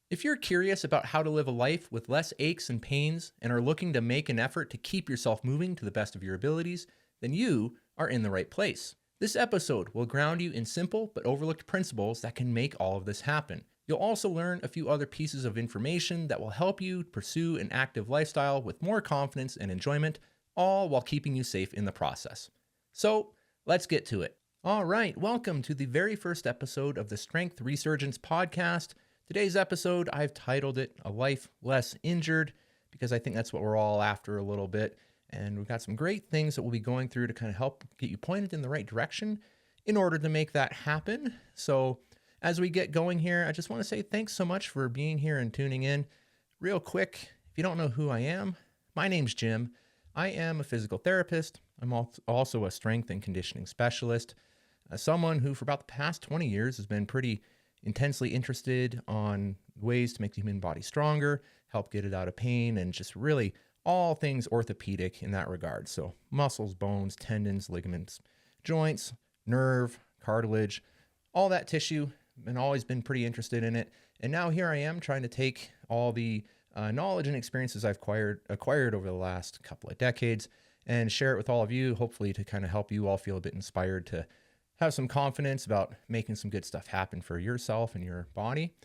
If you're curious about how to live a life with less aches and pains and are looking to make an effort to keep yourself moving to the best of your abilities, then you are in the right place. This episode will ground you in simple but overlooked principles that can make all of this happen. You'll also learn a few other pieces of information that will help you pursue an active lifestyle with more confidence and enjoyment, all while keeping you safe in the process. So, let's get to it. All right, welcome to the very first episode of the Strength Resurgence podcast. Today's episode, I've titled it A Life Less Injured, because I think that's what we're all after a little bit. And we've got some great things that we'll be going through to kind of help get you pointed in the right direction in order to make that happen. So as we get going here, I just want to say thanks so much for being here and tuning in. Real quick, if you don't know who I am, my name's Jim. I am a physical therapist. I'm also a strength and conditioning specialist, someone who for about the past 20 years has been pretty intensely interested on ways to make the human body stronger, help get it out of pain, and just really all things orthopedic in that regard. So muscles, bones, tendons, ligaments, joints, nerve, cartilage, all that tissue, and always been pretty interested in it. And now here I am trying to take all the knowledge and experiences I've acquired over the last couple of decades and share it with all of you, hopefully to kind of help you all feel a bit inspired to have some confidence about making some good stuff happen for yourself and your body.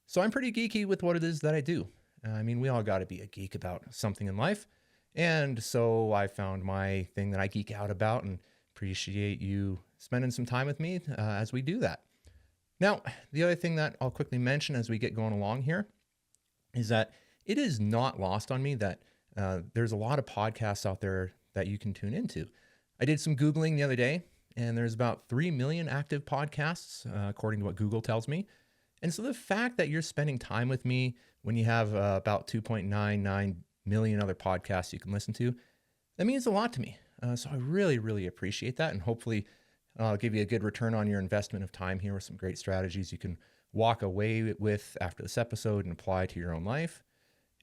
So I'm pretty geeky with what it is that I do. I mean, we all got to be a geek about something in life. And so I found my thing that I geek out about and appreciate you spending some time with me as we do that. Now, the other thing that I'll quickly mention as we get going along here is that it is not lost on me that there's a lot of podcasts out there that you can tune into. I did some Googling the other day, and there's about 3 million active podcasts, according to what Google tells me. And so the fact that you're spending time with me when you have about 2.99 million other podcasts you can listen to, that means a lot to me. So I really, really appreciate that. And hopefully I'll give you a good return on your investment of time here with some great strategies you can walk away with after this episode and apply to your own life.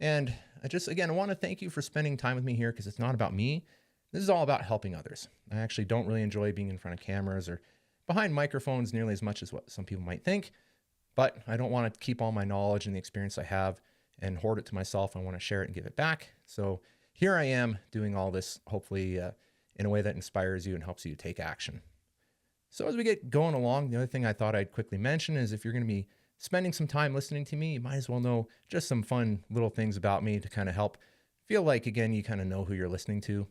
And I want to thank you for spending time with me here, because it's not about me. This is all about helping others. I actually don't really enjoy being in front of cameras or behind microphones nearly as much as what some people might think, but I don't want to keep all my knowledge and the experience I have and hoard it to myself. I want to share it and give it back. So here I am doing all this, hopefully in a way that inspires you and helps you to take action. So as we get going along, the other thing I thought I'd quickly mention is if you're going to be spending some time listening to me, you might as well know just some fun little things about me to kind of help feel like, again, you kind of know who you're listening to.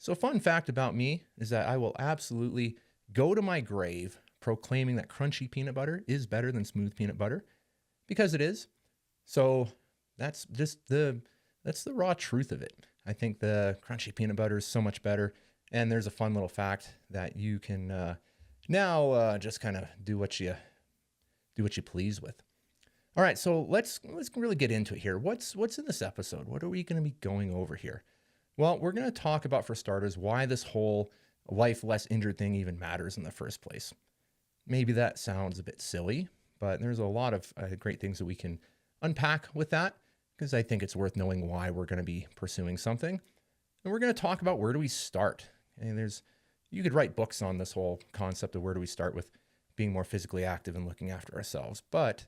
So fun fact about me is that I will absolutely go to my grave proclaiming that crunchy peanut butter is better than smooth peanut butter, because it is. So that's the raw truth of it. I think the crunchy peanut butter is so much better. And there's a fun little fact that you can now just kind of do what you please with. All right, so let's really get into it here. What's in this episode? What are we going to be going over here? Well, we're going to talk about, for starters, why this whole life less injured thing even matters in the first place. Maybe that sounds a bit silly, but there's a lot of great things that we can unpack with that, because I think it's worth knowing why we're going to be pursuing something. And we're going to talk about where do we start. And you could write books on this whole concept of where do we start with being more physically active and looking after ourselves. But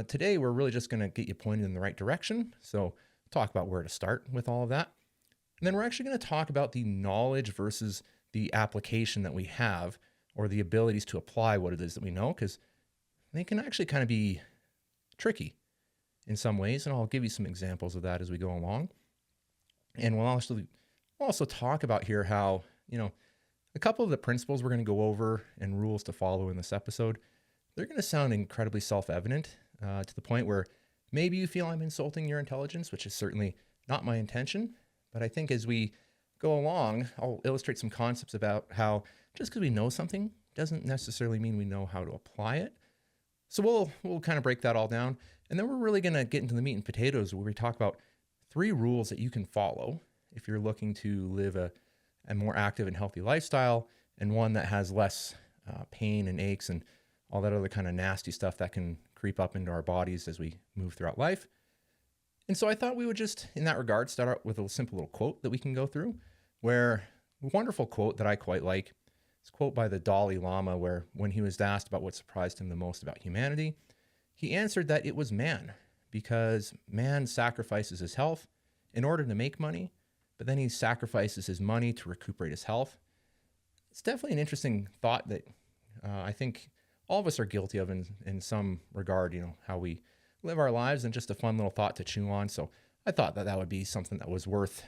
today we're really just going to get you pointed in the right direction. So talk about where to start with all of that. And then we're actually going to talk about the knowledge versus the application that we have, or the abilities to apply what it is that we know, because they can actually kind of be tricky in some ways. And I'll give you some examples of that as we go along. And we'll also talk about here how, a couple of the principles we're going to go over and rules to follow in this episode, they're going to sound incredibly self-evident to the point where maybe you feel I'm insulting your intelligence, which is certainly not my intention. But I think as we go along, I'll illustrate some concepts about how just because we know something doesn't necessarily mean we know how to apply it. So we'll kind of break that all down. And then we're really going to get into the meat and potatoes, where we talk about 3 rules that you can follow if you're looking to live a more active and healthy lifestyle, and one that has less pain and aches and all that other kind of nasty stuff that can creep up into our bodies as we move throughout life. And so I thought we would just, in that regard, start out with a simple little quote that we can go through, where a wonderful quote that I quite like. It's a quote by the Dalai Lama, where when he was asked about what surprised him the most about humanity, he answered that it was man, because man sacrifices his health in order to make money, but then he sacrifices his money to recuperate his health. It's definitely an interesting thought that I think all of us are guilty of in some regard, how we live our lives, and just a fun little thought to chew on. So I thought that would be something that was worth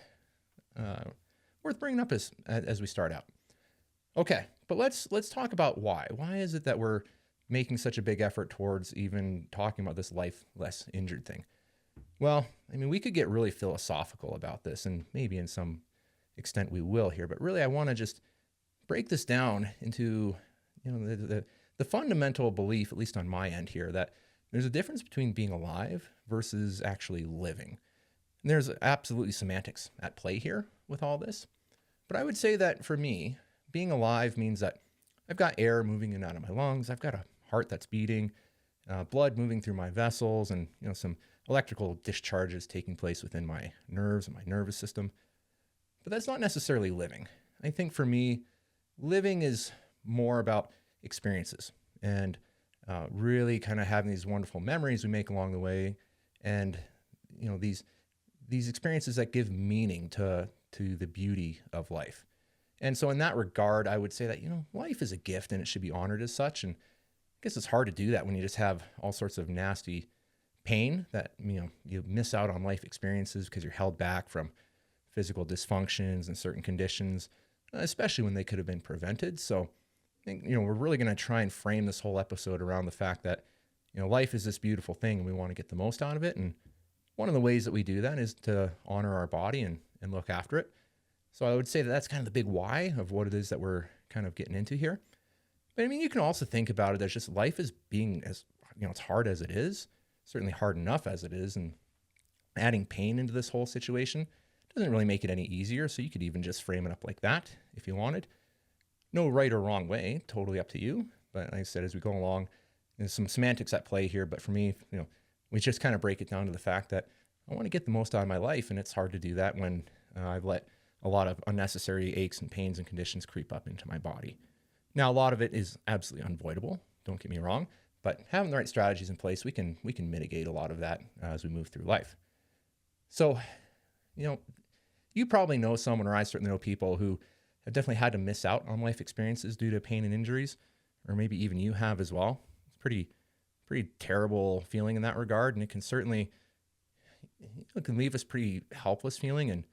bringing up as we start out. Okay, but let's talk about why. Why is it that we're making such a big effort towards even talking about this life less injured thing? Well, I mean, we could get really philosophical about this, and maybe in some extent we will here, but really I want to just break this down into, the fundamental belief, at least on my end here, that there's a difference between being alive versus actually living. And there's absolutely semantics at play here with all this. But I would say that for me, being alive means that I've got air moving in and out of my lungs. I've got a heart that's beating, blood moving through my vessels, and some electrical discharges taking place within my nerves and my nervous system. But that's not necessarily living. I think for me, living is more about experiences and really kind of having these wonderful memories we make along the way, and these experiences that give meaning to the beauty of life. And so in that regard, I would say that life is a gift and it should be honored as such. And I guess it's hard to do that when you just have all sorts of nasty pain that you miss out on life experiences because you're held back from physical dysfunctions and certain conditions, especially when they could have been prevented. So I think we're really going to try and frame this whole episode around the fact that life is this beautiful thing and we want to get the most out of it. And one of the ways that we do that is to honor our body and look after it. So I would say that that's kind of the big why of what it is that we're kind of getting into here. But I mean, you can also think about it as just life as being as, it's hard as it is, certainly hard enough as it is. And adding pain into this whole situation doesn't really make it any easier. So you could even just frame it up like that if you wanted. No right or wrong way, totally up to you. But like I said, as we go along, there's some semantics at play here. But for me, we just kind of break it down to the fact that I want to get the most out of my life. And it's hard to do that when I've let a lot of unnecessary aches and pains and conditions creep up into my body. Now, a lot of it is absolutely unavoidable. Don't get me wrong, but having the right strategies in place, we can mitigate a lot of that as we move through life. So, you probably know someone, or I certainly know people who have definitely had to miss out on life experiences due to pain and injuries, or maybe even you have as well. It's pretty terrible feeling in that regard, and it can certainly leave us pretty helpless feeling and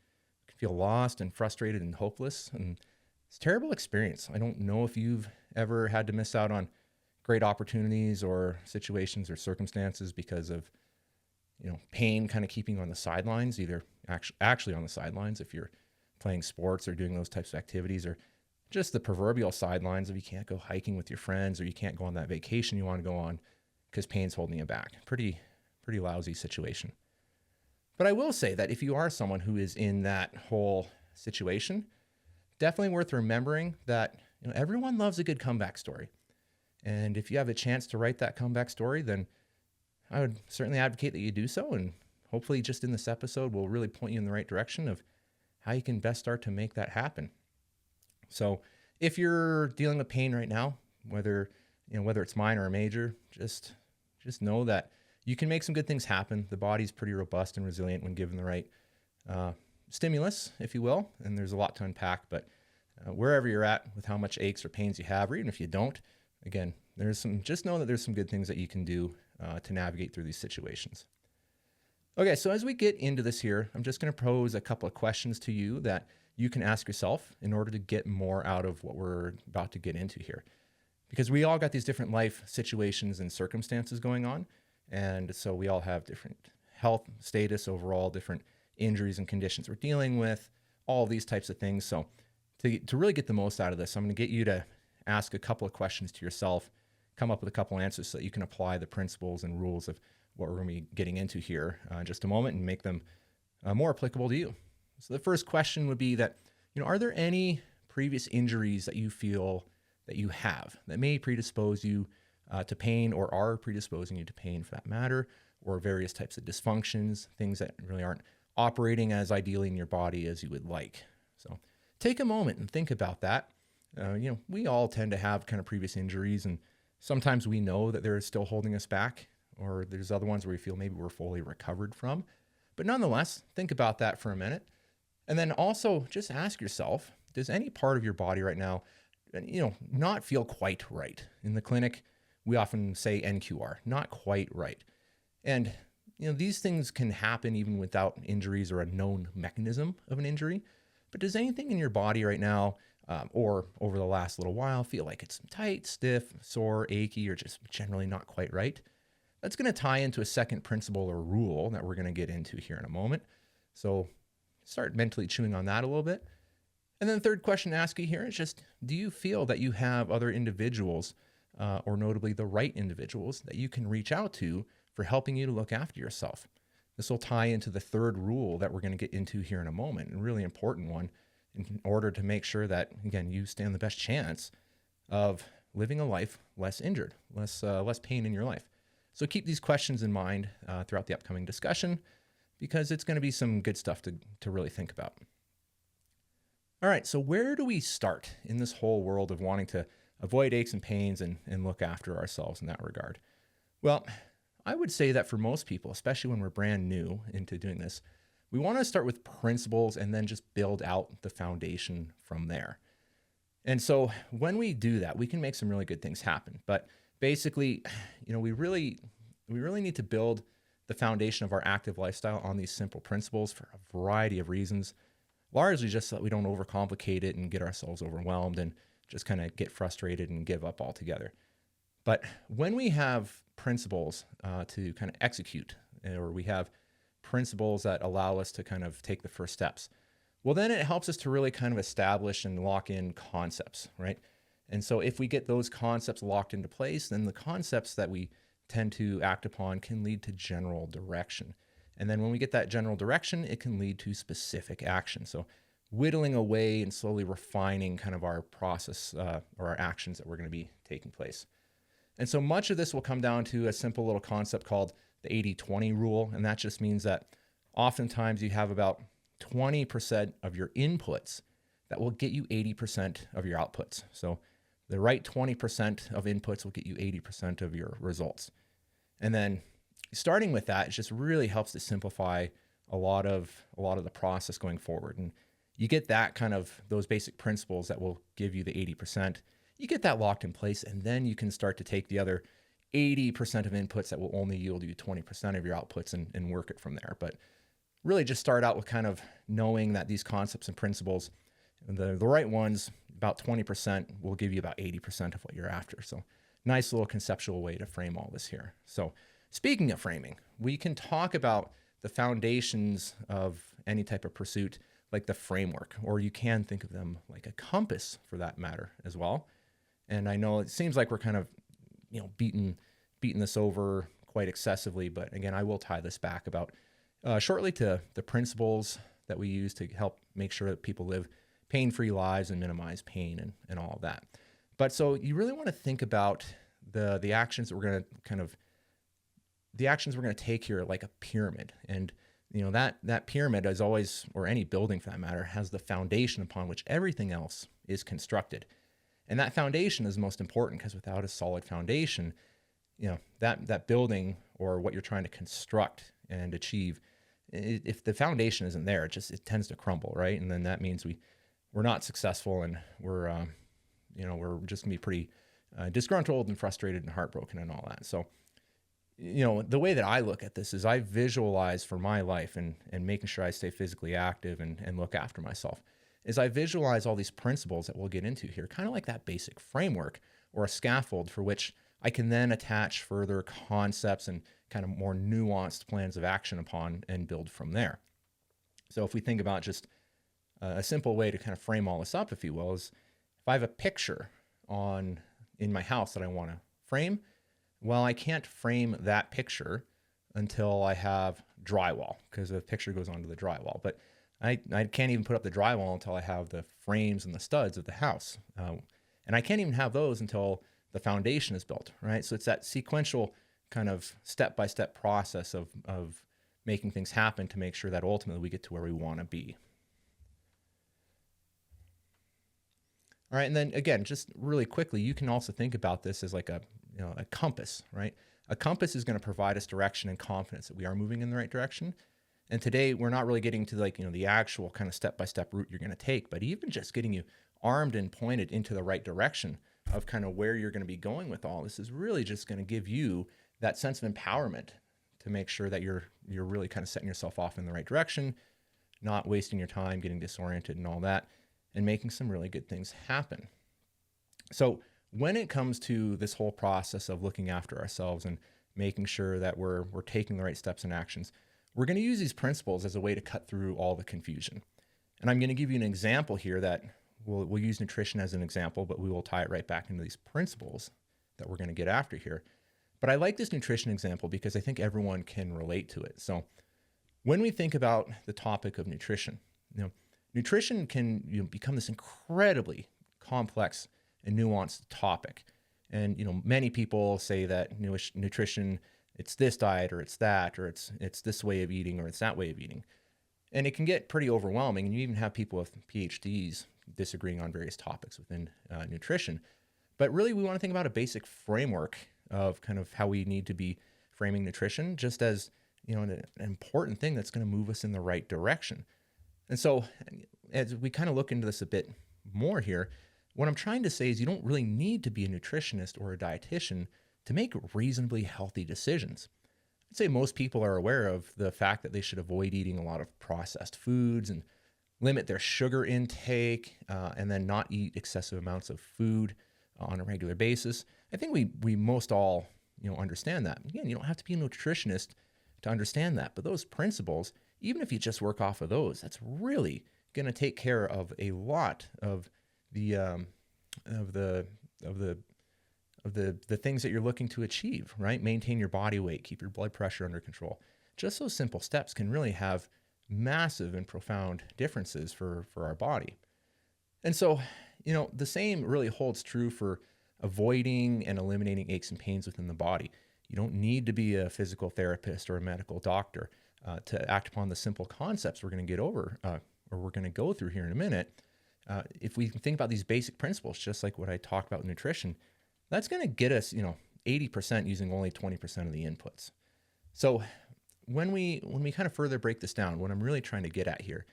feel lost and frustrated and hopeless. And it's a terrible experience. I don't know if you've ever had to miss out on great opportunities or situations or circumstances because of, pain kind of keeping you on the sidelines, either actually on the sidelines if you're playing sports or doing those types of activities, or just the proverbial sidelines of you can't go hiking with your friends or you can't go on that vacation you want to go on because pain's holding you back. Pretty lousy situation. But I will say that if you are someone who is in that whole situation, definitely worth remembering that everyone loves a good comeback story. And if you have a chance to write that comeback story, then I would certainly advocate that you do so. And hopefully just in this episode, we'll really point you in the right direction of how you can best start to make that happen. So if you're dealing with pain right now, whether it's minor or major, just know that you can make some good things happen. The body's pretty robust and resilient when given the right stimulus, if you will. And there's a lot to unpack, but wherever you're at with how much aches or pains you have, or even if you don't, again, just know that there's some good things that you can do to navigate through these situations. Okay, so as we get into this here, I'm just going to pose a couple of questions to you that you can ask yourself in order to get more out of what we're about to get into here. Because we all got these different life situations and circumstances going on. And so we all have different health status overall, different injuries and conditions we're dealing with, all these types of things. So to really get the most out of this, I'm going to get you to ask a couple of questions to yourself, come up with a couple answers so that you can apply the principles and rules of what we're going to be getting into here in just a moment and make them more applicable to you. So the first question would be that, are there any previous injuries that you feel that you have that may predispose you to pain, or are predisposing you to pain for that matter, or various types of dysfunctions, things that really aren't operating as ideally in your body as you would like? So take a moment and think about that. We all tend to have kind of previous injuries, and sometimes we know that they're still holding us back. or there's other ones where we feel maybe we're fully recovered from. But nonetheless, think about that for a minute. And then also just ask yourself, does any part of your body right now, not feel quite right? In the clinic, we often say NQR, not quite right. And, these things can happen even without injuries or a known mechanism of an injury. But does anything in your body right now, or over the last little while, feel like it's tight, stiff, sore, achy, or just generally not quite right? That's going to tie into a second principle or rule that we're going to get into here in a moment. So start mentally chewing on that a little bit. And then the third question to ask you here is just, do you feel that you have other individuals, or notably the right individuals, that you can reach out to for helping you to look after yourself? This will tie into the third rule that we're going to get into here in a moment, a really important one, in order to make sure that, again, you stand the best chance of living a life less injured, less pain in your life. So keep these questions in mind throughout the upcoming discussion, because it's going to be some good stuff to really think about. All right, so where do we start in this whole world of wanting to avoid aches and pains and look after ourselves in that regard? Well, I would say that for most people, especially when we're brand new into doing this, we want to start with principles and then just build out the foundation from there. And so when we do that, we can make some really good things happen. But basically, we really need to build the foundation of our active lifestyle on these simple principles for a variety of reasons, largely just so that we don't overcomplicate it and get ourselves overwhelmed and just kind of get frustrated and give up altogether. But when we have principles to kind of execute, or we have principles that allow us to kind of take the first steps, well, then it helps us to really kind of establish and lock in concepts, right? And so if we get those concepts locked into place, then the concepts that we tend to act upon can lead to general direction. And then when we get that general direction, it can lead to specific action. So whittling away and slowly refining kind of our process or our actions that we're going to be taking place. And so much of this will come down to a simple little concept called the 80-20 rule. And that just means that oftentimes you have about 20% of your inputs that will get you 80% of your outputs. So the right 20% of inputs will get you 80% of your results. And then starting with that, it just really helps to simplify a lot of the process going forward. And you get that kind of those basic principles that will give you the 80%. You get that locked in place, and then you can start to take the other 80% of inputs that will only yield you 20% of your outputs and work it from there. But really just start out with kind of knowing that these concepts and principles, the right ones, about 20% will give you about 80% of what you're after. So nice little conceptual way to frame all this here. So speaking of framing, we can talk about the foundations of any type of pursuit like the framework, or you can think of them like a compass for that matter as well. And I know it seems like we're kind of, beating this over quite excessively, but again, I will tie this back about shortly to the principles that we use to help make sure that people live pain-free lives and minimize pain and all of that. But so you really want to think about the actions that we're going to take here like a pyramid. And that pyramid is always, or any building for that matter, has the foundation upon which everything else is constructed. And that foundation is most important because without a solid foundation, that building or what you're trying to construct and achieve, if the foundation isn't there, it tends to crumble, right? And then that means we're not successful, and we're just gonna be pretty disgruntled and frustrated and heartbroken and all that. So, the way that I look at this is I visualize for my life and making sure I stay physically active and look after myself, is I visualize all these principles that we'll get into here, kind of like that basic framework or a scaffold for which I can then attach further concepts and kind of more nuanced plans of action upon and build from there. So if we think about just a simple way to kind of frame all this up, if you will, is if I have a picture in my house that I want to frame, well, I can't frame that picture until I have drywall, because the picture goes onto the drywall. But I can't even put up the drywall until I have the frames and the studs of the house. And I can't even have those until the foundation is built, right? So it's that sequential kind of step-by-step process of making things happen to make sure that ultimately we get to where we want to be. All right, and then again, just really quickly, you can also think about this as like a compass, right? A compass is going to provide us direction and confidence that we are moving in the right direction. And today we're not really getting to the actual kind of step-by-step route you're going to take, but even just getting you armed and pointed into the right direction of kind of where you're going to be going with all this is really just going to give you that sense of empowerment to make sure that you're really kind of setting yourself off in the right direction, not wasting your time getting disoriented and all that, and making some really good things happen. So when it comes to this whole process of looking after ourselves and making sure that we're taking the right steps and actions, we're going to use these principles as a way to cut through all the confusion. And I'm going to give you an example here that we'll use nutrition as an example, but we will tie it right back into these principles that we're going to get after here. But I like this nutrition example because I think everyone can relate to it. So when we think about the topic of nutrition, nutrition can become this incredibly complex and nuanced topic. And many people say that nutrition, it's this diet or it's that, or it's this way of eating or it's that way of eating. And it can get pretty overwhelming. And you even have people with PhDs disagreeing on various topics within nutrition. But really, we want to think about a basic framework of kind of how we need to be framing nutrition, just as an important thing that's going to move us in the right direction. And so as we kind of look into this a bit more here, what I'm trying to say is you don't really need to be a nutritionist or a dietitian to make reasonably healthy decisions. I'd say most people are aware of the fact that they should avoid eating a lot of processed foods and limit their sugar intake, and then not eat excessive amounts of food on a regular basis. I think we most all understand that. Again, you don't have to be a nutritionist to understand that, but those principles, even if you just work off of those, that's really going to take care of a lot of the things that you're looking to achieve, right? Maintain your body weight, keep your blood pressure under control. Just those simple steps can really have massive and profound differences for our body. And so, the same really holds true for avoiding and eliminating aches and pains within the body. You don't need to be a physical therapist or a medical doctor to act upon the simple concepts we're going to get over, or we're going to go through here in a minute. If we think about these basic principles, just like what I talked about with nutrition, that's going to get us, 80% using only 20% of the inputs. So when we kind of further break this down, what I'm really trying to get at here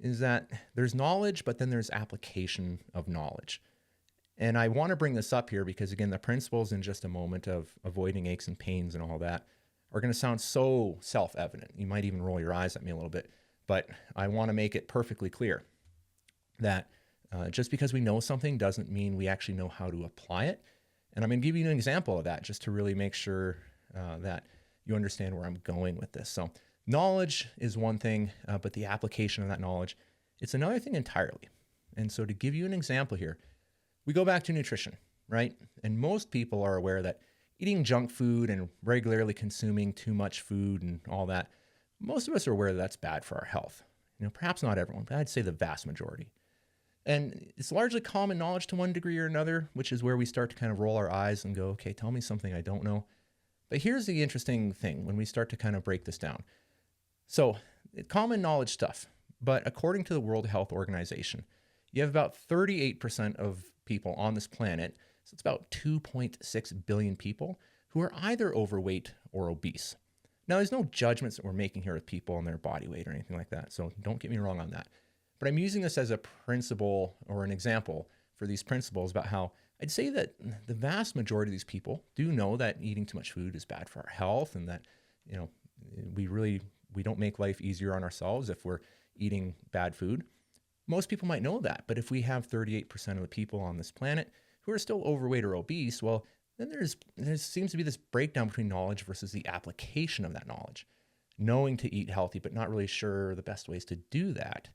is that there's knowledge, but then there's application of knowledge. And I want to bring this up here because, again, the principles in just a moment of avoiding aches and pains and all that are going to sound so self-evident. You might even roll your eyes at me a little bit, but I want to make it perfectly clear that just because we know something doesn't mean we actually know how to apply it. And I'm going to give you an example of that just to really make sure that you understand where I'm going with this. So knowledge is one thing, but the application of that knowledge, it's another thing entirely. And so to give you an example here, we go back to nutrition, right? And most people are aware that eating junk food and regularly consuming too much food and all that, most of us are aware that that's bad for our health. Perhaps not everyone, but I'd say the vast majority. And it's largely common knowledge to one degree or another, which is where we start to kind of roll our eyes and go, okay, tell me something I don't know. But here's the interesting thing when we start to kind of break this down. So common knowledge stuff, but according to the World Health Organization, you have about 38% of people on this planet, so it's about 2.6 billion people, who are either overweight or obese. Now, there's no judgments that we're making here with people and their body weight or anything like that, so don't get me wrong on that. But I'm using this as a principle or an example for these principles about how I'd say that the vast majority of these people do know that eating too much food is bad for our health, and that we don't make life easier on ourselves if we're eating bad food. Most people might know that, but if we have 38% of the people on this planet who are still overweight or obese, well, then there seems to be this breakdown between knowledge versus the application of that knowledge. Knowing to eat healthy, but not really sure the best ways to do that.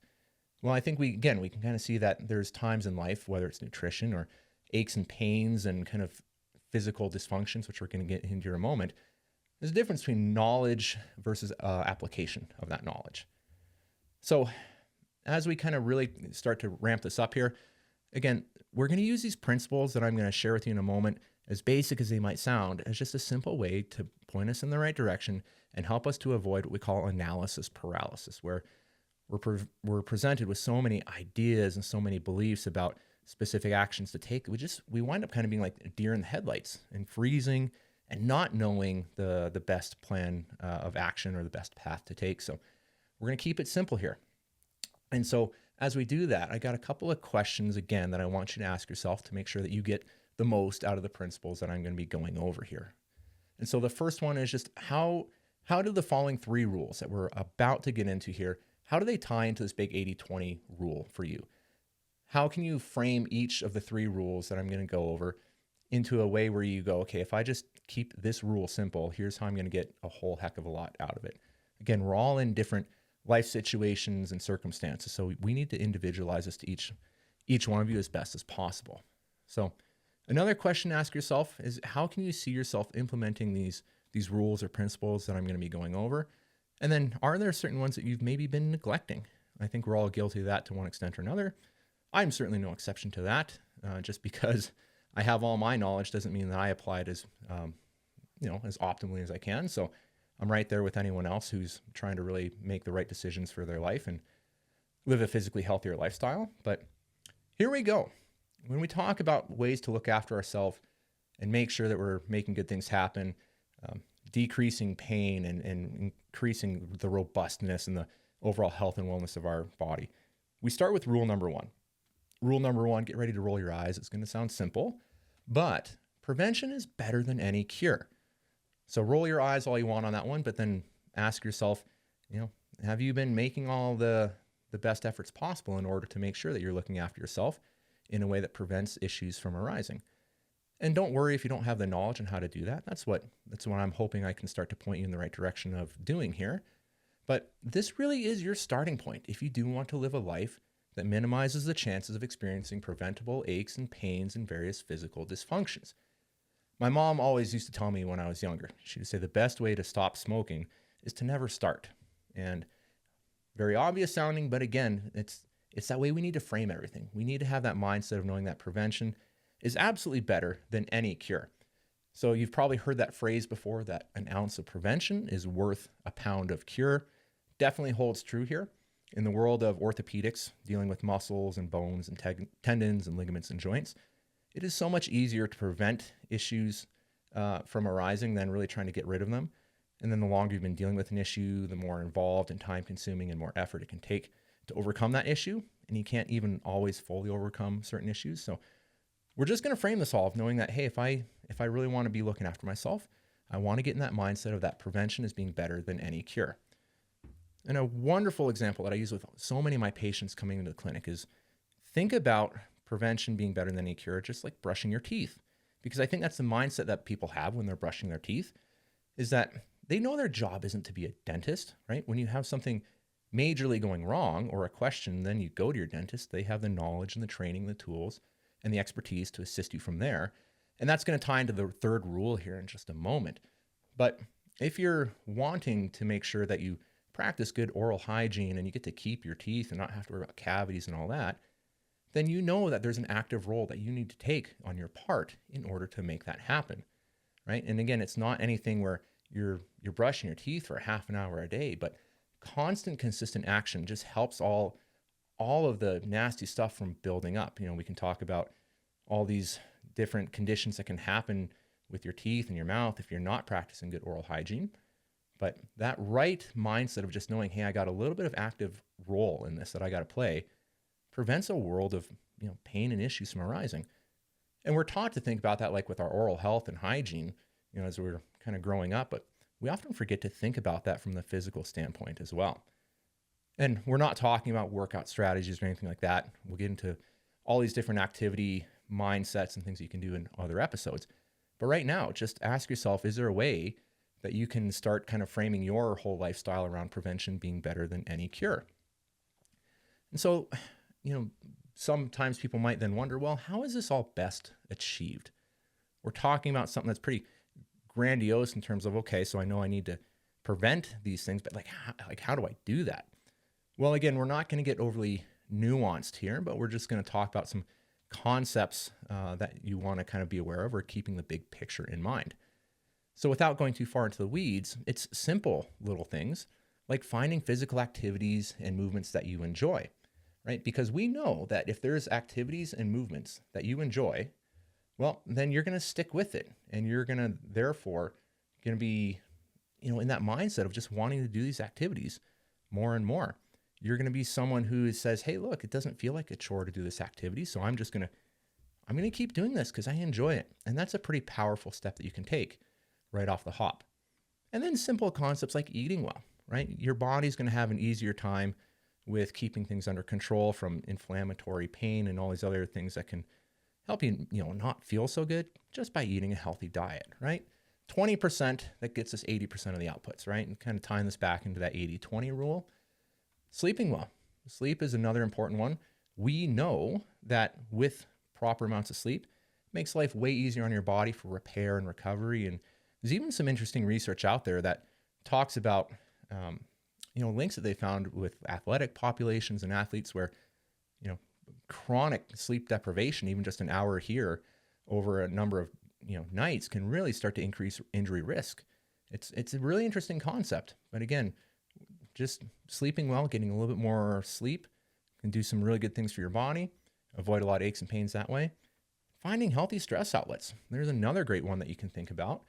Well, I think we can kind of see that there's times in life, whether it's nutrition or aches and pains and kind of physical dysfunctions, which we're going to get into in a moment, there's a difference between knowledge versus application of that knowledge. So as we kind of really start to ramp this up here, again, we're going to use these principles that I'm going to share with you in a moment, as basic as they might sound, as just a simple way to point us in the right direction and help us to avoid what we call analysis paralysis, where we're presented with so many ideas and so many beliefs about specific actions to take. We wind up kind of being like a deer in the headlights and freezing and not knowing the best plan of action or the best path to take. So we're going to keep it simple here. And so as we do that, I got a couple of questions again that I want you to ask yourself to make sure that you get the most out of the principles that I'm going to be going over here. And so the first one is just how do the following 3 rules that we're about to get into here, how do they tie into this big 80-20 rule for you? How can you frame each of the 3 rules that I'm going to go over into a way where you go, okay, if I just keep this rule simple, here's how I'm going to get a whole heck of a lot out of it. Again, we're all in different life situations and circumstances, so we need to individualize this to each one of you as best as possible. So another question to ask yourself is, how can you see yourself implementing these rules or principles that I'm going to be going over? And then are there certain ones that you've maybe been neglecting? I think we're all guilty of that to one extent or another. I'm certainly no exception to that. Just because I have all my knowledge doesn't mean that I apply it as optimally as I can. So I'm right there with anyone else who's trying to really make the right decisions for their life and live a physically healthier lifestyle. But here we go. When we talk about ways to look after ourselves and make sure that we're making good things happen, decreasing pain and increasing the robustness and the overall health and wellness of our body, we start with rule number 1. Rule number 1, get ready to roll your eyes. It's going to sound simple, but prevention is better than any cure. So roll your eyes all you want on that one, but then ask yourself, have you been making all the best efforts possible in order to make sure that you're looking after yourself in a way that prevents issues from arising? And don't worry if you don't have the knowledge on how to do that. That's what I'm hoping I can start to point you in the right direction of doing here. But this really is your starting point if you do want to live a life that minimizes the chances of experiencing preventable aches and pains and various physical dysfunctions. My mom always used to tell me when I was younger, she would say the best way to stop smoking is to never start. And very obvious sounding, but again, it's that way we need to frame everything. We need to have that mindset of knowing that prevention is absolutely better than any cure. So you've probably heard that phrase before, that an ounce of prevention is worth a pound of cure. Definitely holds true here. In the world of orthopedics, dealing with muscles and bones and tendons and ligaments and joints, it is so much easier to prevent issues from arising than really trying to get rid of them. And then the longer you've been dealing with an issue, the more involved and time-consuming and more effort it can take to overcome that issue. And you can't even always fully overcome certain issues. So we're just going to frame this all of knowing that, hey, if I really want to be looking after myself, I want to get in that mindset of that prevention as being better than any cure. And a wonderful example that I use with so many of my patients coming into the clinic is think about prevention being better than any cure, just like brushing your teeth. Because I think that's the mindset that people have when they're brushing their teeth, is that they know their job isn't to be a dentist, right? When you have something majorly going wrong or a question, then you go to your dentist. They have the knowledge and the training, the tools, and the expertise to assist you from there. And that's going to tie into the third rule here in just a moment. But if you're wanting to make sure that you practice good oral hygiene and you get to keep your teeth and not have to worry about cavities and all that, then you know that there's an active role that you need to take on your part in order to make that happen, right? And again, it's not anything where you're brushing your teeth for half an hour a day, but constant, consistent action just helps all of the nasty stuff from building up. We can talk about all these different conditions that can happen with your teeth and your mouth if you're not practicing good oral hygiene. But that right mindset of just knowing, hey, I got a little bit of active role in this that I got to play prevents a world of pain and issues from arising. And we're taught to think about that like with our oral health and hygiene, as we're kind of growing up, but we often forget to think about that from the physical standpoint as well. And we're not talking about workout strategies or anything like that. We'll get into all these different activity mindsets and things you can do in other episodes. But right now, just ask yourself, is there a way that you can start kind of framing your whole lifestyle around prevention being better than any cure? And so, sometimes people might then wonder, well, how is this all best achieved? We're talking about something that's pretty grandiose in terms of, okay, so I know I need to prevent these things, but how do I do that? Well, again, we're not going to get overly nuanced here, but we're just going to talk about some concepts that you want to kind of be aware of or keeping the big picture in mind. So without going too far into the weeds, it's simple little things like finding physical activities and movements that you enjoy, right? Because we know that if there's activities and movements that you enjoy, well, then you're going to stick with it, and you're going to therefore going to be, in that mindset of just wanting to do these activities more and more. You're going to be someone who says, hey, look, it doesn't feel like a chore to do this activity, so I'm going to keep doing this because I enjoy it. And that's a pretty powerful step that you can take right off the hop. And then simple concepts like eating well, right? Your body's going to have an easier time with keeping things under control from inflammatory pain and all these other things that can help you, not feel so good just by eating a healthy diet, right? 20%, that gets us 80% of the outputs, right? And kind of tying this back into that 80-20 rule. Sleeping well. Sleep is another important one. We know that with proper amounts of sleep, it makes life way easier on your body for repair and recovery. And there's even some interesting research out there that talks about, links that they found with athletic populations and athletes where, chronic sleep deprivation, even just an hour here over a number of nights, can really start to increase injury risk. It's a really interesting concept. But again, just sleeping well, getting a little bit more sleep can do some really good things for your body, avoid a lot of aches and pains that way. Finding healthy stress outlets. There's another great one that you can think about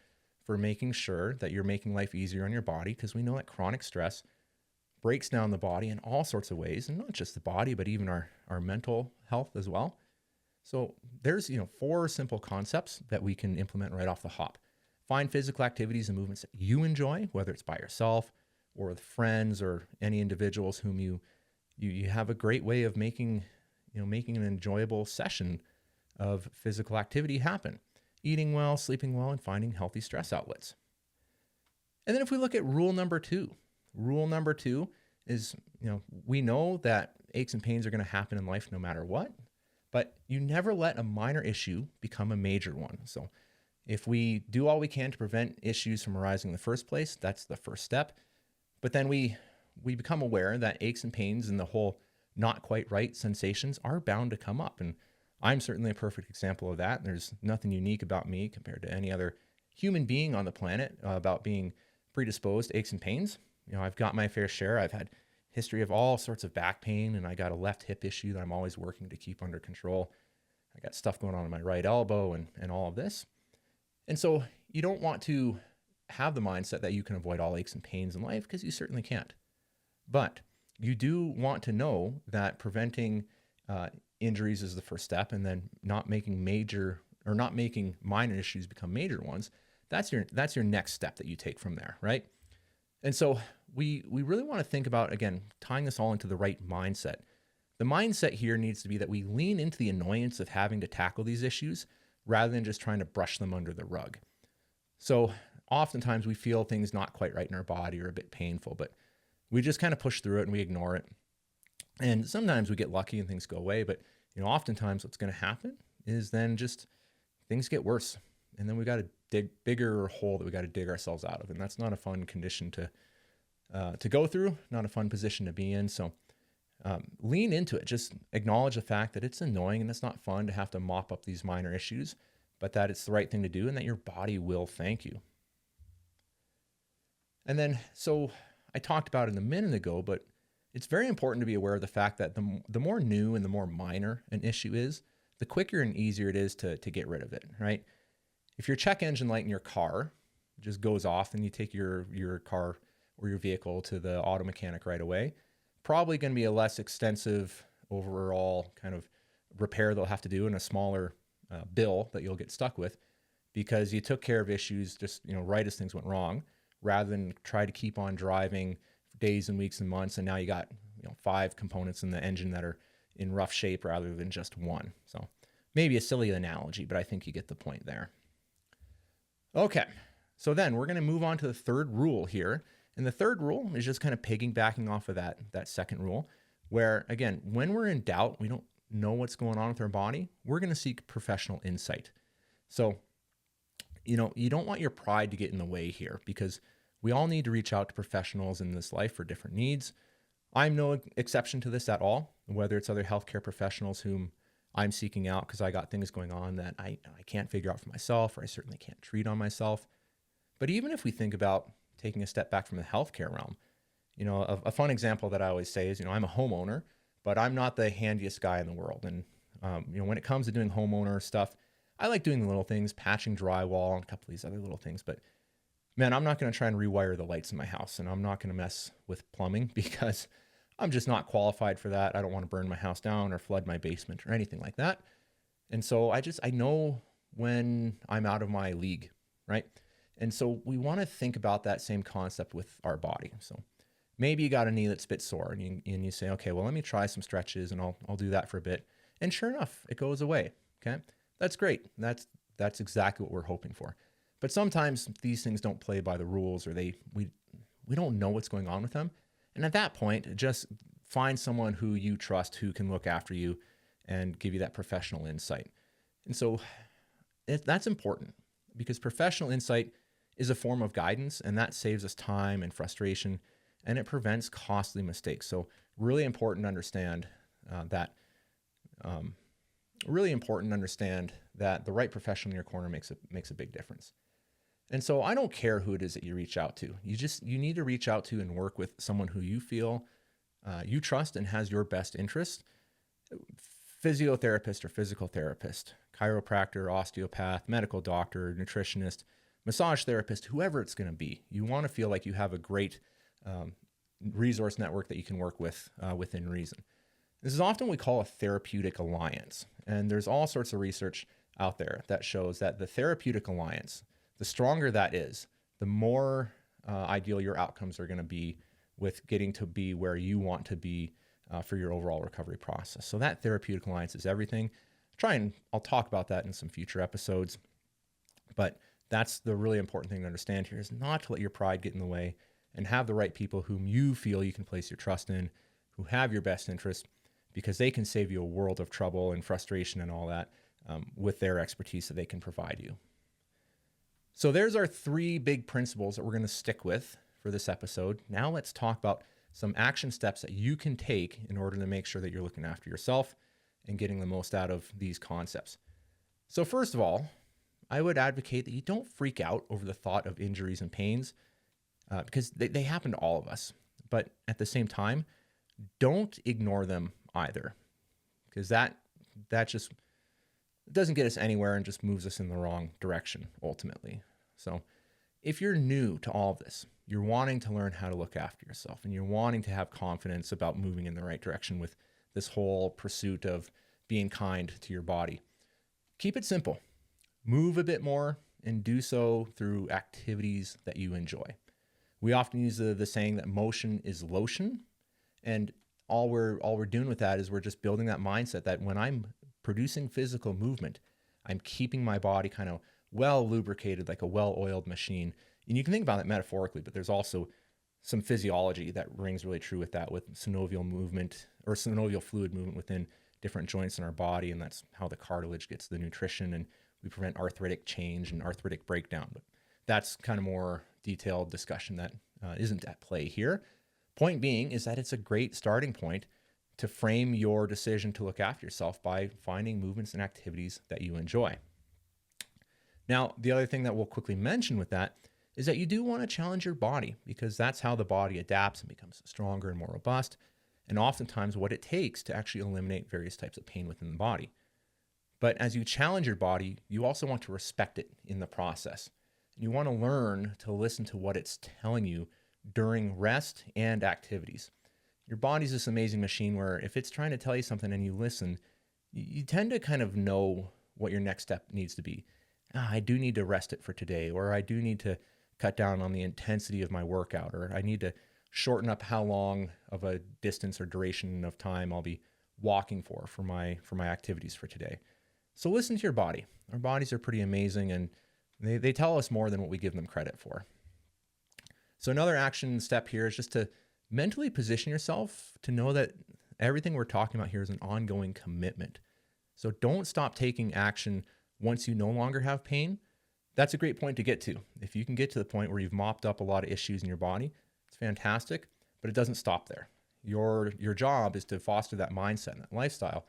for making sure that you're making life easier on your body, because we know that chronic stress breaks down the body in all sorts of ways, and not just the body, but even our mental health as well. So there's, 4 simple concepts that we can implement right off the hop. Find physical activities and movements that you enjoy, whether it's by yourself or with friends or any individuals whom you have a great way of making an enjoyable session of physical activity happen. Eating well, sleeping well, and finding healthy stress outlets. And then if we look at rule number 2 is, we know that aches and pains are going to happen in life no matter what, but you never let a minor issue become a major one. So if we do all we can to prevent issues from arising in the first place, that's the first step. But then we become aware that aches and pains and the whole not quite right sensations are bound to come up. And I'm certainly a perfect example of that. There's nothing unique about me compared to any other human being on the planet about being predisposed to aches and pains. I've got my fair share. I've had history of all sorts of back pain, and I got a left hip issue that I'm always working to keep under control. I got stuff going on in my right elbow and all of this. And so you don't want to have the mindset that you can avoid all aches and pains in life, because you certainly can't. But you do want to know that preventing injuries is the first step, and then not making minor issues become major ones. That's your next step that you take from there, right? And so we really want to think about, again, tying this all into the right mindset. The mindset here needs to be that we lean into the annoyance of having to tackle these issues rather than just trying to brush them under the rug. So oftentimes we feel things not quite right in our body or a bit painful, but we just kind of push through it and we ignore it. And sometimes we get lucky and things go away, but oftentimes what's going to happen is then just things get worse. And then we got to dig bigger hole that we got to dig ourselves out of. And that's not a fun condition to go through, not a fun position to be in. So lean into it. Just acknowledge the fact that it's annoying and it's not fun to have to mop up these minor issues, but that it's the right thing to do and that your body will thank you. And then, so I talked about it a minute ago, but it's very important to be aware of the fact that the more new and the more minor an issue is, the quicker and easier it is to get rid of it, right? If your check engine light in your car just goes off and you take your car or your vehicle to the auto mechanic right away, probably going to be a less extensive overall kind of repair they'll have to do and a smaller bill that you'll get stuck with, because you took care of issues just right as things went wrong, rather than try to keep on driving for days and weeks and months, and now you got 5 components in the engine that are in rough shape rather than just one. So maybe a silly analogy, but I think you get the point there. Okay, so then we're going to move on to the third rule here. And the third rule is just kind of piggybacking off of that second rule, where, again, when we're in doubt, we don't know what's going on with our body, we're going to seek professional insight. So, you don't want your pride to get in the way here, because we all need to reach out to professionals in this life for different needs. I'm no exception to this at all, whether it's other healthcare professionals whom I'm seeking out because I got things going on that I can't figure out for myself, or I certainly can't treat on myself. But even if we think about taking a step back from the healthcare realm, a fun example that I always say is, I'm a homeowner, but I'm not the handiest guy in the world. And, when it comes to doing homeowner stuff, I like doing the little things, patching drywall and a couple of these other little things. But man, I'm not going to try and rewire the lights in my house, and I'm not going to mess with plumbing because I'm just not qualified for that. I don't want to burn my house down or flood my basement or anything like that. And so I know when I'm out of my league, right? And so we want to think about that same concept with our body. So maybe you got a knee that's a bit sore and you say, okay, well, let me try some stretches and I'll do that for a bit. And sure enough, it goes away. Okay. That's great. That's exactly what we're hoping for. But sometimes these things don't play by the rules, or we don't know what's going on with them. And at that point, just find someone who you trust, who can look after you and give you that professional insight. And so that's important, because professional insight is a form of guidance, and that saves us time and frustration, and it prevents costly mistakes. So really important to understand that. Really important to understand that the right professional in your corner makes a big difference. And so I don't care who it is that you reach out to. You need to reach out to and work with someone who you feel you trust and has your best interest. Physiotherapist or physical therapist, chiropractor, osteopath, medical doctor, nutritionist, massage therapist, whoever it's going to be. You want to feel like you have a great resource network that you can work with within reason. This is often what we call a therapeutic alliance. And there's all sorts of research out there that shows that the therapeutic alliance, the stronger that is, the more ideal your outcomes are going to be with getting to be where you want to be for your overall recovery process. So that therapeutic alliance is everything. I'll talk about that in some future episodes. But that's the really important thing to understand here, is not to let your pride get in the way, and have the right people whom you feel you can place your trust in, who have your best interest, because they can save you a world of trouble and frustration and all that with their expertise that they can provide you. So there's our 3 big principles that we're going to stick with for this episode. Now let's talk about some action steps that you can take in order to make sure that you're looking after yourself and getting the most out of these concepts. So first of all, I would advocate that you don't freak out over the thought of injuries and pains because they happen to all of us. But at the same time, don't ignore them either, because that just doesn't get us anywhere and just moves us in the wrong direction ultimately. So if you're new to all of this, you're wanting to learn how to look after yourself, and you're wanting to have confidence about moving in the right direction with this whole pursuit of being kind to your body, keep it simple. Move a bit more, and do so through activities that you enjoy. We often use the saying that motion is lotion, and all we're doing with that is we're just building that mindset that when I'm producing physical movement, I'm keeping my body kind of well lubricated, like a well-oiled machine. And you can think about that metaphorically, but there's also some physiology that rings really true with that, with synovial movement or synovial fluid movement within different joints in our body. And that's how the cartilage gets the nutrition, and we prevent arthritic change and arthritic breakdown. But that's kind of more detailed discussion that isn't at play here. Point being is that it's a great starting point to frame your decision to look after yourself by finding movements and activities that you enjoy. Now, the other thing that we'll quickly mention with that is that you do want to challenge your body, because that's how the body adapts and becomes stronger and more robust, and oftentimes what it takes to actually eliminate various types of pain within the body. But as you challenge your body, you also want to respect it in the process. You want to learn to listen to what it's telling you during rest and activities. Your body's this amazing machine where if it's trying to tell you something and you listen, you tend to kind of know what your next step needs to be. I do need to rest it for today, or I do need to cut down on the intensity of my workout, or I need to shorten up how long of a distance or duration of time I'll be walking for my activities for today. So listen to your body. Our bodies are pretty amazing, and they tell us more than what we give them credit for. So another action step here is just to mentally position yourself to know that everything we're talking about here is an ongoing commitment. So don't stop taking action once you no longer have pain. That's a great point to get to. If you can get to the point where you've mopped up a lot of issues in your body, it's fantastic, but it doesn't stop there. Your job is to foster that mindset and that lifestyle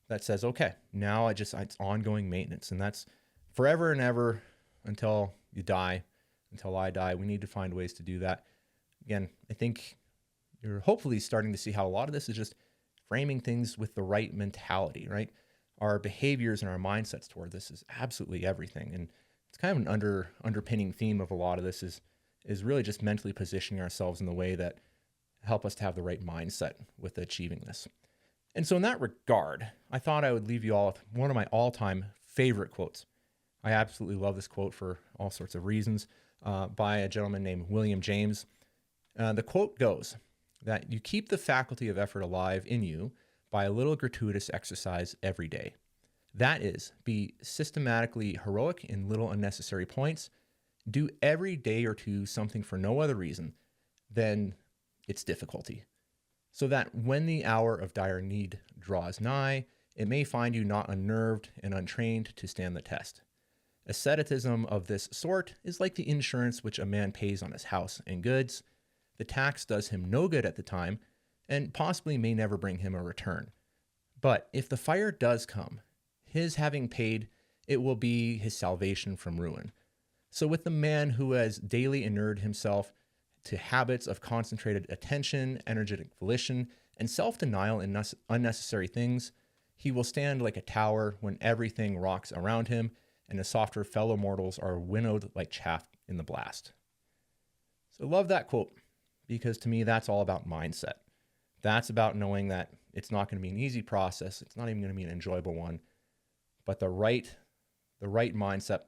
that says, okay, now it's ongoing maintenance, and that's forever and ever until you die, until I die. We need to find ways to do that. Again, I think you're hopefully starting to see how a lot of this is just framing things with the right mentality, right? our behaviors and our mindsets toward this is absolutely everything. And it's kind of an underpinning theme of a lot of this is really just mentally positioning ourselves in the way that help us to have the right mindset with achieving this. And so in that regard, I thought I would leave you all with one of my all-time favorite quotes. I absolutely love this quote for all sorts of reasons, by a gentleman named William James. The quote goes that you keep the faculty of effort alive in you by a little gratuitous exercise every day. That is, be systematically heroic in little unnecessary points. Do every day or two something for no other reason than its difficulty, so that when the hour of dire need draws nigh, it may find you not unnerved and untrained to stand the test. Asceticism of this sort is like the insurance which a man pays on his house and goods. The tax does him no good at the time, and possibly may never bring him a return. But if the fire does come, his having paid, it will be his salvation from ruin. So with the man who has daily inured himself to habits of concentrated attention, energetic volition, and self-denial in unnecessary things, he will stand like a tower when everything rocks around him and his softer fellow mortals are winnowed like chaff in the blast. So I love that quote, because to me, that's all about mindset. That's about knowing that it's not going to be an easy process. It's not even going to be an enjoyable one, but the right mindset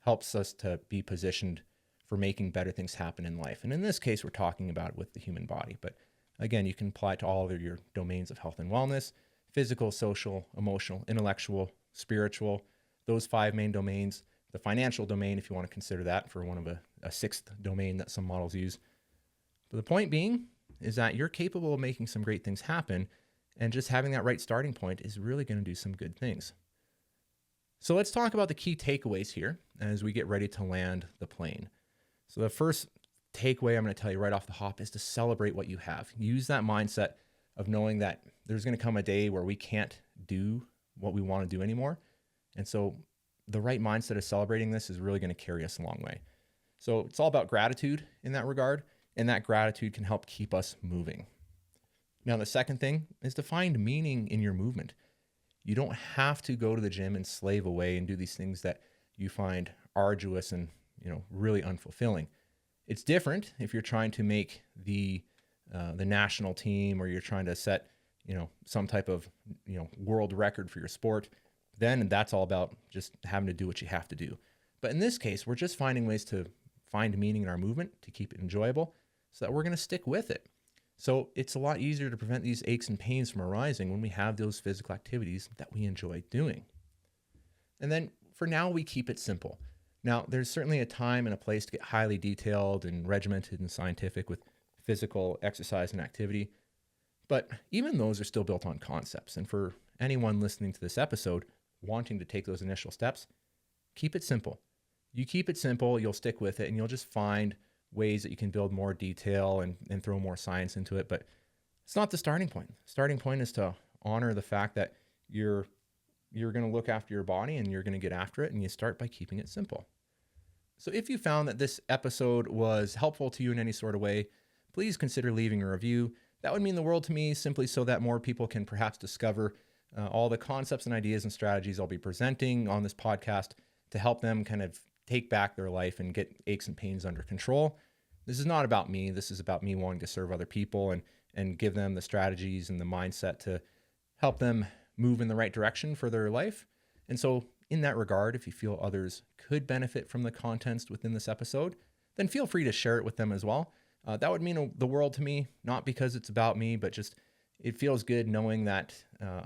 helps us to be positioned for making better things happen in life. And in this case, we're talking about it with the human body. But again, you can apply it to all of your domains of health and wellness: physical, social, emotional, intellectual, spiritual, those 5 main domains. The financial domain, if you want to consider that for one of a 6th domain that some models use. But the point being is that you're capable of making some great things happen, and just having that right starting point is really going to do some good things. So let's talk about the key takeaways here as we get ready to land the plane. So the first takeaway I'm going to tell you right off the hop is to celebrate what you have. Use that mindset of knowing that there's going to come a day where we can't do what we want to do anymore. And so the right mindset of celebrating this is really going to carry us a long way. So it's all about gratitude in that regard, and that gratitude can help keep us moving. Now, the second thing is to find meaning in your movement. You don't have to go to the gym and slave away and do these things that you find arduous and really unfulfilling. It's different if you're trying to make the national team, or you're trying to set some type of world record for your sport. Then that's all about just having to do what you have to do. But in this case, we're just finding ways to find meaning in our movement to keep it enjoyable, so that we're going to stick with it. So it's a lot easier to prevent these aches and pains from arising when we have those physical activities that we enjoy doing. And then for now, we keep it simple. Now, there's certainly a time and a place to get highly detailed and regimented and scientific with physical exercise and activity, but even those are still built on concepts. And for anyone listening to this episode wanting to take those initial steps, keep it simple. You keep it simple, you'll stick with it, and you'll just find ways that you can build more detail and throw more science into it. But it's not the starting point. The starting point is to honor the fact that you're going to look after your body and you're going to get after it, and you start by keeping it simple. So if you found that this episode was helpful to you in any sort of way, please consider leaving a review. That would mean the world to me, simply so that more people can perhaps discover all the concepts and ideas and strategies I'll be presenting on this podcast to help them kind of take back their life and get aches and pains under control. This is not about me. This is about me wanting to serve other people and give them the strategies and the mindset to help them move in the right direction for their life. And so in that regard, if you feel others could benefit from the contents within this episode, then feel free to share it with them as well. That would mean the world to me, not because it's about me, but just it feels good knowing that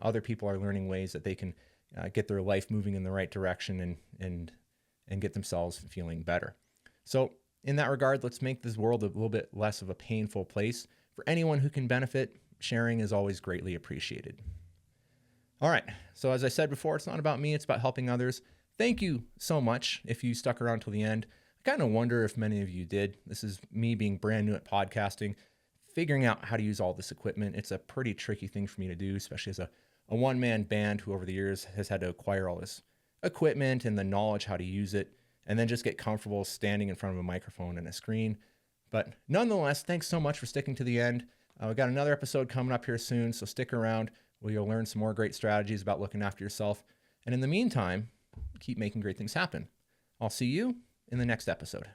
other people are learning ways that they can get their life moving in the right direction and get themselves feeling better. So in that regard, let's make this world a little bit less of a painful place. For anyone who can benefit, sharing is always greatly appreciated. All right, so as I said before, it's not about me, it's about helping others. Thank you so much if you stuck around till the end. I kind of wonder if many of you did. This is me being brand new at podcasting, figuring out how to use all this equipment. It's a pretty tricky thing for me to do, especially as a one-man band who over the years has had to acquire all this equipment and the knowledge how to use it, and then just get comfortable standing in front of a microphone and a screen. But nonetheless, thanks so much for sticking to the end. We've got another episode coming up here soon, so stick around. where you'll learn some more great strategies about looking after yourself. And in the meantime, keep making great things happen. I'll see you in the next episode.